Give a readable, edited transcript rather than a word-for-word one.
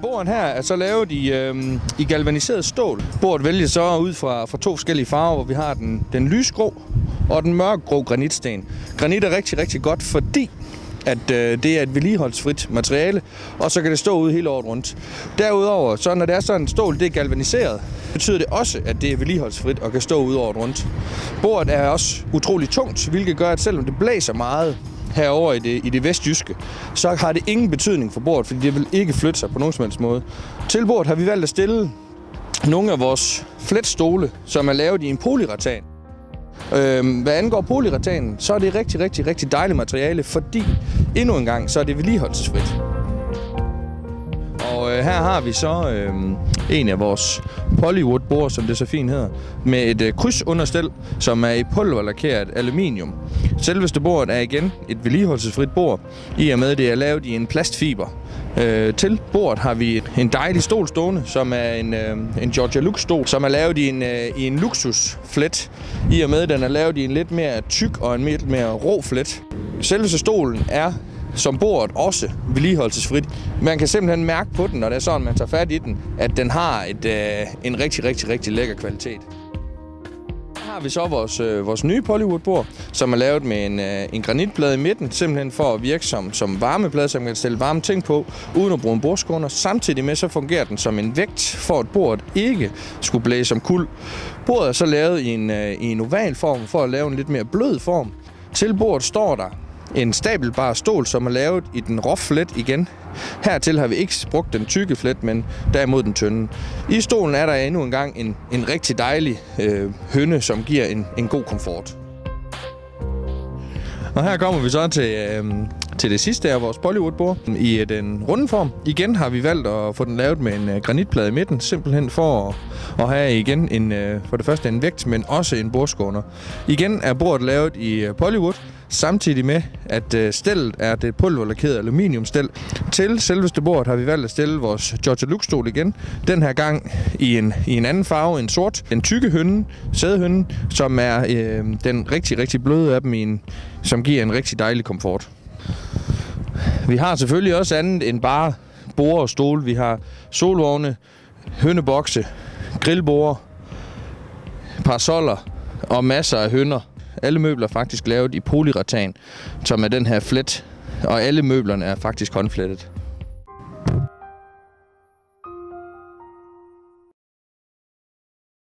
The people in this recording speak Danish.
Bordet her er så lavet i galvaniseret stål. Bordet vælges så ud fra to forskellige farver, hvor vi har den lysgrå og den mørkegrå granitsten. Granit er rigtig, rigtig godt, fordi at det er et vedligeholdsfrit materiale, og så kan det stå ude hele året rundt. Derudover, så når det er sådan en stål, det er galvaniseret, betyder det også, at det er vedligeholdsfrit og kan stå ude året rundt. Bordet er også utrolig tungt, hvilket gør, at selvom det blæser meget herover i det vestjyske, så har det ingen betydning for bordet, fordi det vil ikke flytte sig på nogen som helst måde. Til bordet har vi valgt at stille nogle af vores fletstole, som er lavet i en polyuratan. Hvad angår polyuretanen, så er det rigtig, rigtig, rigtig dejligt materiale, fordi endnu en gang, så er det vedligeholdelsesfrit. Og her har vi så en af vores Polywood-bord, som det så fint hedder, med et krydsunderstel, som er i pulverlakeret aluminium. Selveste bordet er igen et vedligeholdelsesfrit bord, i og med at det er lavet i en plastfiber. Til bordet har vi en dejlig stol stående, som er en Georgia Lux-stol, som er lavet i en luksusflet, i og med at den er lavet i en lidt mere tyk og en lidt mere rå flet. Selveste stolen er som bordet også vedligeholdelsesfrit. Man kan simpelthen mærke på den, når det er sådan, man tager fat i den, at den har en rigtig, rigtig, rigtig lækker kvalitet. Her har vi så vores nye Polywood-bord, som er lavet med en granitplade i midten, simpelthen for at virke som varmeplade, som man kan stille varme ting på, uden at bruge en bordskåner. Samtidig med så fungerer den som en vægt, for at bordet ikke skulle blæse om kul. Bordet er så lavet i en oval form, for at lave en lidt mere blød form. Til bordet står der en stabelbar stol, som er lavet i den rough flet igen. Hertil har vi ikke brugt den tykke flet, men derimod den tynde. I stolen er der endnu engang en rigtig dejlig hønne, som giver en god komfort. Og her kommer vi så til det sidste af vores Polywood-bord i den runde form. Igen har vi valgt at få den lavet med en granitplade i midten, simpelthen for at have igen for det første en vægt, men også en bordskåner. Igen er bordet lavet i Polywood, samtidig med at stellet er det pulverlakerede aluminiumstel. Til selveste bordet har vi valgt at stille vores Georgia Lux-stol igen, den her gang i en anden farve end sort. Den tykke hønne, sædehønnen, som er den rigtig, rigtig bløde af dem, som giver en rigtig dejlig komfort. Vi har selvfølgelig også andet end bare borde og stole. Vi har solvogne, hønnebokse, grillborde, parasoller og masser af hønner. Alle møbler er faktisk lavet i polyuratan, som er den her flet, og alle møblerne er faktisk håndflettet.